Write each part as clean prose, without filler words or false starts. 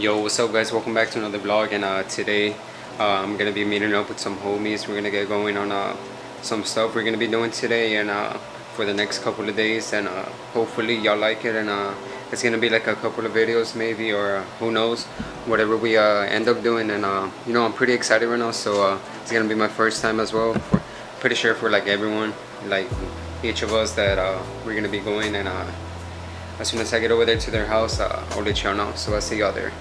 Yo, what's up guys? Welcome back to another vlog, and today I'm gonna be meeting up with some homies. We're gonna get going on some stuff we're gonna be doing today and for the next couple of days, and hopefully y'all like it, and it's gonna be like a couple of videos maybe, or who knows, whatever we end up doing. And you know, I'm pretty excited right now, so it's gonna be my first time as well, for pretty sure for like everyone, like each of us, that we're gonna be going. And as soon as I get over there to their house, I'll let y'all know. So I'll see y'all there.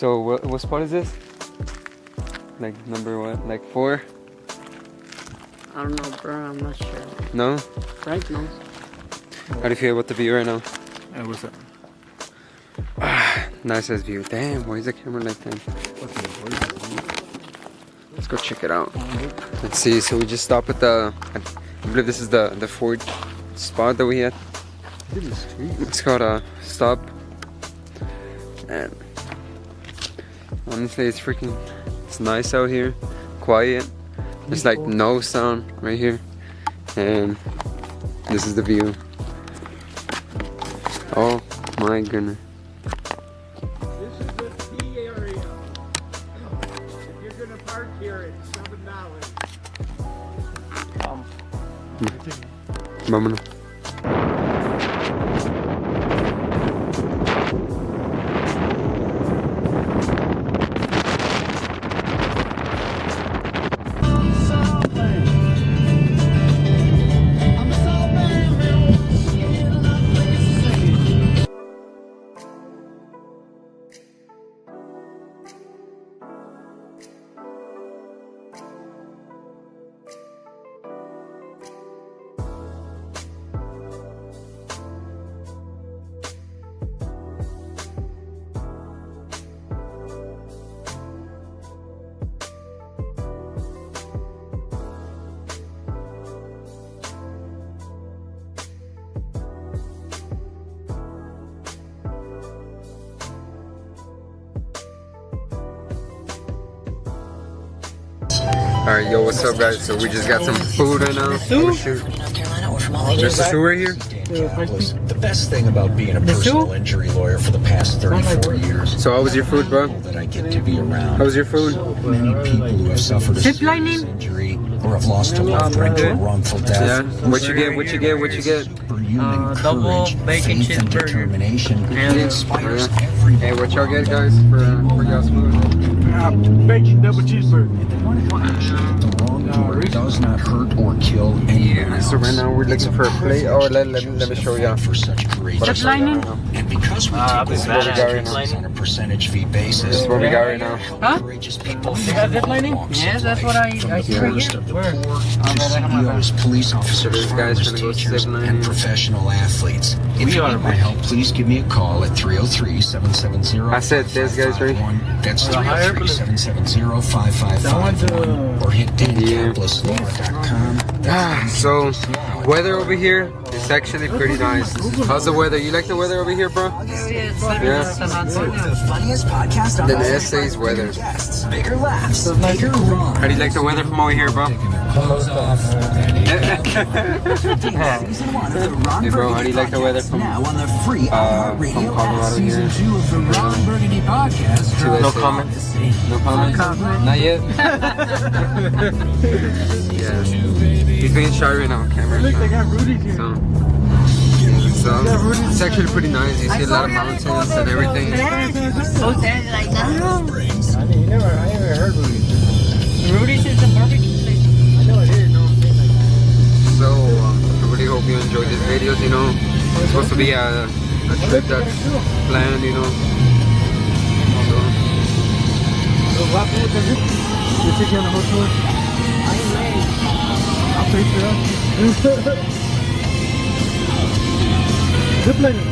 So what spot is this? Like number what? Like 4? I don't know, bro. I'm not sure. No? Frank knows. How do you feel about the view right now? Hey, what's up? Nice as view. Damn, why is the camera like that? Let's go check it out. Let's see. So we just stopped at the, I believe this is the fourth spot that we had. It's called a stop. And honestly, it's nice out here. Quiet. There's like no sound right here. And this is the view. Oh my goodness. This is the T area. If you're gonna park here, it's $7. Vámonos. Alright, yo, what's up, guys? So we just got some food right now. Oh, shoot. There's a sewer here? The best thing about being a personal injury lawyer for the past 34 years. So how was your food, bro? That I get to be around. How was your food? Many people who have suffered a serious injury or have lost a loved one to a wrongful death. Yeah. What you get? What you get? What you get? Superhuman double courage, bacon faith, and cheeseburger. determination. It inspires Yeah. everyone. Hey, what y'all get, guys, for y'all's food? Bacon double cheeseburger. They want to make sure that the wrongdoer does not hurt or kill anyone else. So right now we're looking for a plate. Oh, let me show you. For such great What I show you right now. and because we take this is what we got right now. on a percentage fee basis, This is what we got right now. Huh? courageous people You got zip lining? Yes, that's what I see right here. Where? CEOs, police officers, this guy's farmers, trying to go teachers, zip lining. and professional athletes. If you need my help, please give me a call at 303-770-5551. I said this guy's right. That's 303-770-5551. Or hit DanCampbellslaw.com. So, weather over here is actually pretty nice. How's the weather? You like the weather over here, bro? Yeah. The funniest podcast on Then the essays weather. guests, bigger laughs, bigger runs. How do you like the weather from over here, bro? Hey, bro, how do you like the weather from Colorado here? No comment. No comment? Not yet? Yeah. He's being shy right now, camera. Look, they got Rudy's here. So it's actually pretty nice. You see a lot of mountains and everything. I never heard Rudy's. Rudy's is a barbecue place. I know it is. No, I'm saying like So I really hope you enjoyed these videos, you know. It's supposed to be a trip that's planned, you know. So what food does it? You take you on the whole tour? I ain't ready. I'll pay for that. Zip lining.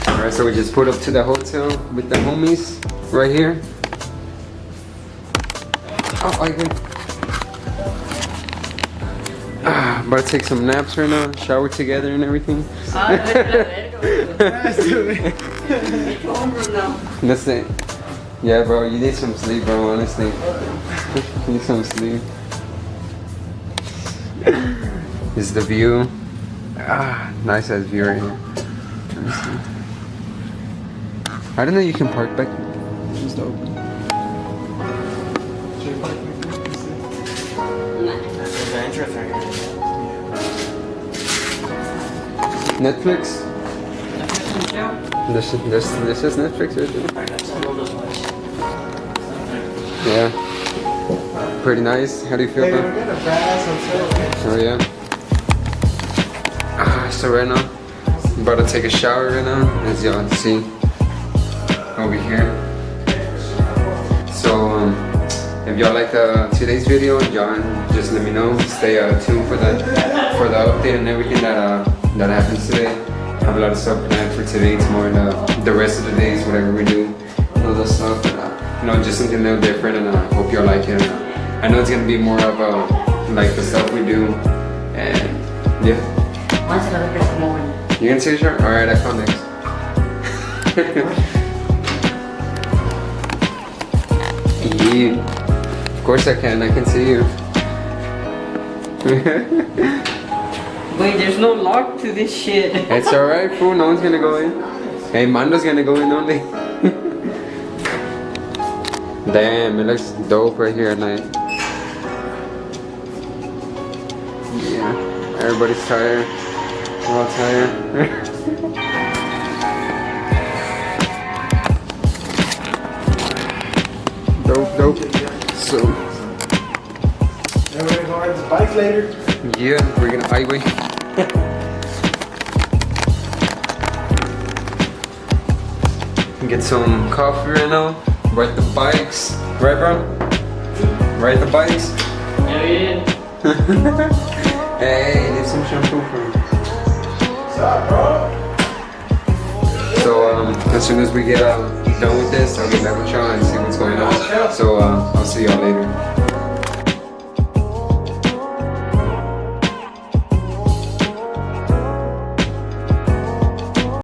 Alright, so we just put up to the hotel with the homies right here. Oh, I can. About to take some naps right now, shower together and everything. That's it. Yeah, bro, you need some sleep, bro, honestly. You need some sleep. This is the view. Nice ass view right here. Let me see. I don't know you can park back here. Just open. Netflix? This is Netflix right there. Yeah. Pretty nice. How do you feel about it? Oh yeah. So right now, I'm about to take a shower right now, as y'all can see over here. So if y'all like today's video, y'all just let me know. Stay tuned for the update and everything that happens today. I have a lot of stuff planned for today, tomorrow, and the rest of the days, whatever we do, all that stuff. And, just something a little different, and I hope y'all like it. I know it's gonna be more of like the stuff we do, and yeah. You gonna take a shower? Alright, I come next. Yeah. Of course I can see you. Wait, there's no lock to this shit. It's alright, fool, no one's gonna go in. Hey, Mando's gonna go in only. Damn, it looks dope right here at night. Yeah, everybody's tired. We're all tired. Dope. So, then we're gonna go ride this bike later. Yeah, we're gonna highway. Get some coffee right now. Ride the bikes. Right, bro? Ride the bikes. Yeah. Hey, leave some shampoo for me. What's up, bro? So as soon as we get done with this, I'll get back with y'all and see what's going on. So I'll see y'all later.